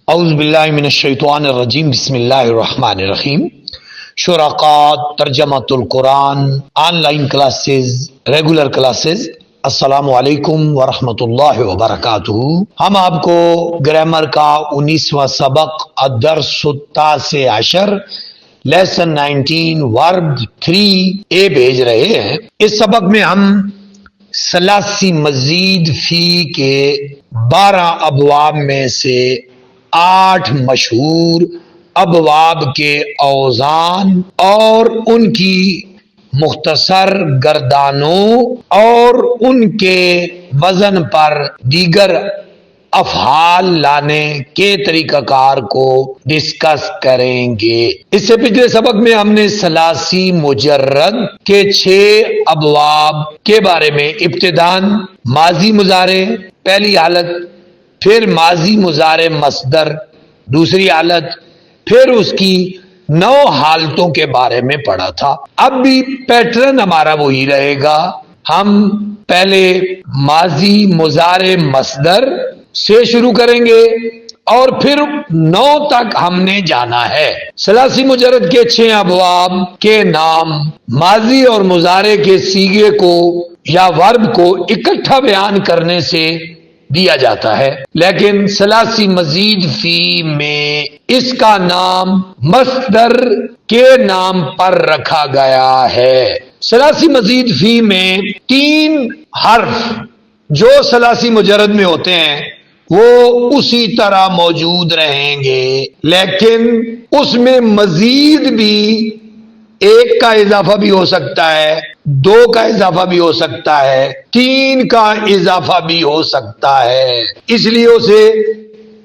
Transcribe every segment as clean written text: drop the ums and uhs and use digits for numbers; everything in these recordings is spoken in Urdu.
اعوذ باللہ من الشیطان الرجیم بسم اللہ الرحمن الرحیم۔ شرکاء ترجمۃ القرآن on line classes, regular classes, السلام علیکم ورحمۃ اللہ وبرکاتہ۔ ہم آپ کو گرامر کا 19واں سبق الدرس التاسع عشر لیسن 19 ورب 3A بھیج رہے ہیں۔ اس سبق میں ہم ثلاثی مزید فی کے 12 ابواب میں سے 8 مشہور ابواب کے اوزان اور ان کی مختصر گردانوں اور ان کے وزن پر دیگر افعال لانے کے طریقہ کار کو ڈسکس کریں گے۔ اس سے پچھلے سبق میں ہم نے ثلاثی مجرد کے 6 ابواب کے بارے میں ابتداً ماضی مضارع پہلی حالت، پھر ماضی مضارع مصدر دوسری حالت، پھر اس کی 9 حالتوں کے بارے میں پڑھا تھا۔ اب بھی پیٹرن ہمارا وہی رہے گا، ہم پہلے ماضی مضارع مصدر سے شروع کریں گے اور پھر 9 تک ہم نے جانا ہے۔ ثلاثی مجرد کے 6 ابواب کے نام ماضی اور مضارع کے صیغے کو یا ورب کو اکٹھا بیان کرنے سے دیا جاتا ہے، لیکن ثلاثی مزید فی میں اس کا نام مصدر کے نام پر رکھا گیا ہے۔ ثلاثی مزید فی میں 3 حرف جو ثلاثی مجرد میں ہوتے ہیں وہ اسی طرح موجود رہیں گے، لیکن اس میں مزید بھی 1 کا اضافہ بھی ہو سکتا ہے، 2 کا اضافہ بھی ہو سکتا ہے، 3 کا اضافہ بھی ہو سکتا ہے، اس لیے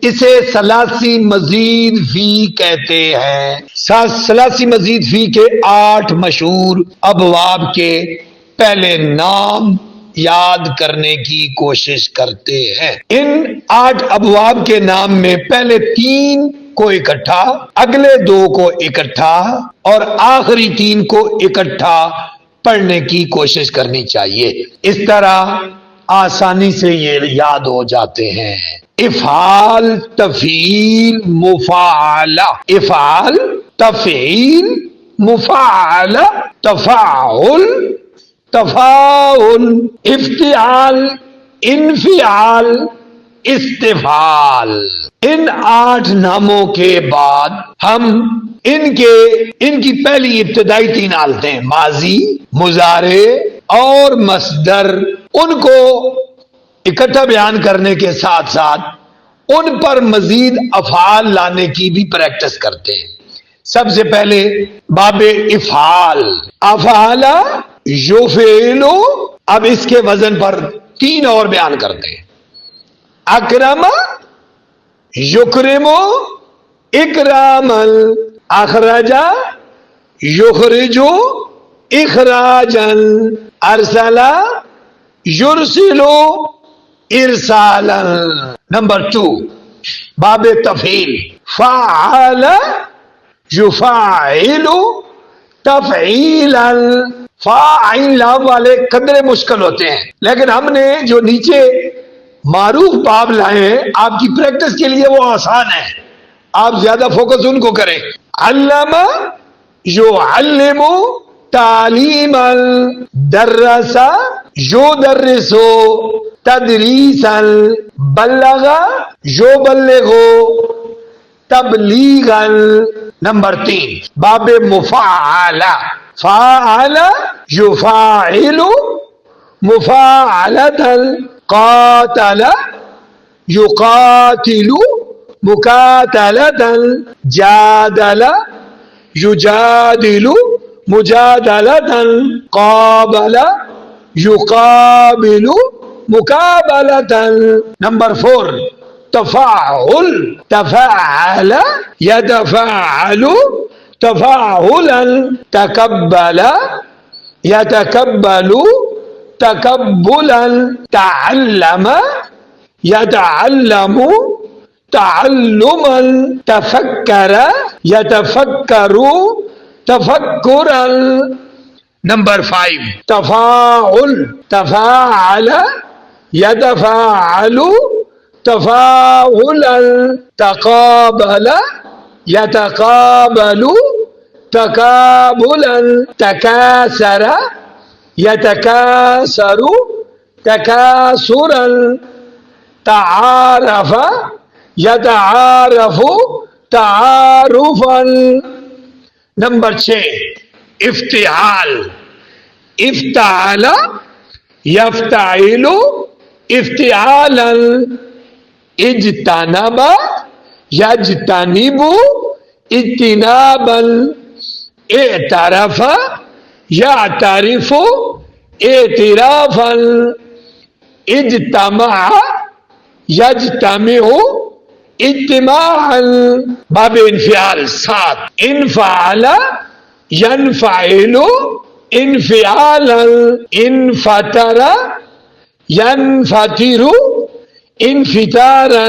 اسے ثلاثی مزید فی کہتے ہیں۔ ثلاثی مزید فی کے 8 مشہور ابواب کے پہلے نام یاد کرنے کی کوشش کرتے ہیں۔ ان 8 ابواب کے نام میں پہلے 3 کو اکٹھا، اگلے 2 کو اکٹھا اور آخری 3 کو اکٹھا پڑھنے کی کوشش کرنی چاہیے، اس طرح آسانی سے یہ یاد ہو جاتے ہیں۔ افعال، تفعیل، مفاعلہ، افعال، تفعیل، مفاعلہ، تفاعل، تفاعل، افتعال، انفعال، استفعال۔ ان 8 ناموں کے بعد ہم ان کی پہلی ابتدائی 3 حالتیں ماضی، مضارع اور مصدر، ان کو اکٹھا بیان کرنے کے ساتھ ساتھ ان پر مزید افعال لانے کی بھی پریکٹس کرتے ہیں۔ سب سے پہلے باب افعال، افعال یفعلو، اب اس کے وزن پر 3 اور بیان کرتے ہیں۔ اکرم یکرم، اکراما، اخرج یخرج، اخراجا، ارسل یرسل، ارسالا۔ نمبر 2 باب تفعیل، فعل یفعل، تفعیلا۔ فاعل والے قدرے مشکل ہوتے ہیں، لیکن ہم نے جو نیچے معروف باب لائے ہیں آپ کی پریکٹس کے لیے وہ آسان ہے، آپ زیادہ فوکس ان کو کریں۔ علم یعلم، تعلیما، درس یدرس، تدریسا، بلغ یبلغ، تبلیغا۔ نمبر 3 باب مفاعلہ، فاعل یفاعل، مفاعلۃ، قاتل یقاتل، مقاتلۃ، جادل یجادل، مجادلۃ، قابل یقابل، مقابلۃ۔ نمبر 4 تفاعل، تفاعل یتفاعل، تفاعلا، تقبل یتقبل، تقبلا، تعلم یتعلم، تعلما، تفکر یتفکر، تفکرا۔ نمبر 5 تفاعل، تفاعل یتفاعل، تفاعلا، تقابل يتقابل، تقابلا، تكاثر يتكاثر، تكاثرا، تعارف يتعارف، تعارفا۔ نمبر 6 افتعال، افتعال يفتعل، افتعالا، اجتنب يجتنب، اجتنابا، اعترف يعترف، اعترافا، اجتمع يجتمع، اجتماعا۔ باب انفعال 7 انفعل ينفعل، انفعالا، انفتر ينفتر، انفتارا،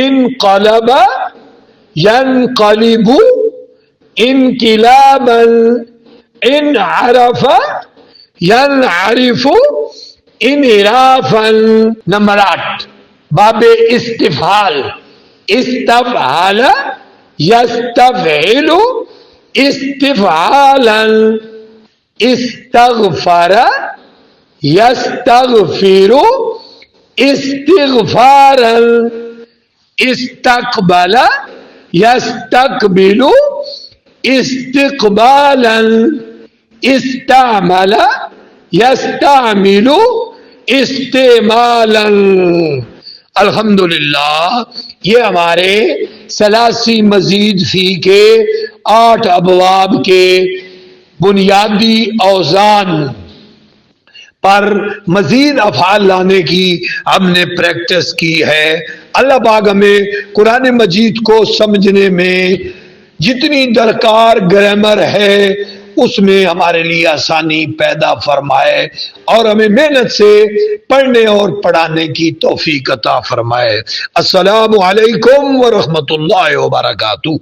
انقلب ينقلب، انقلابا، انعرف ينعرف، انحرافا۔ نمبر 8 باب استفعال، استفعل يستفعل، استفعالا، استغفر يستغفر، استغفارا، استقبل يستقبل، استقبالا، استعمل يستعمل، استعمالا۔ الحمدللہ یہ ہمارے ثلاثی مزید فی کے 8 ابواب کے بنیادی اوزان پر مزید افعال لانے کی ہم نے پریکٹس کی ہے۔ اللہ پاک ہمیں قرآن مجید کو سمجھنے میں جتنی درکار گرامر ہے اس میں ہمارے لیے آسانی پیدا فرمائے، اور ہمیں محنت سے پڑھنے اور پڑھانے کی توفیق عطا فرمائے۔ السلام علیکم ورحمۃ اللہ وبرکاتہ۔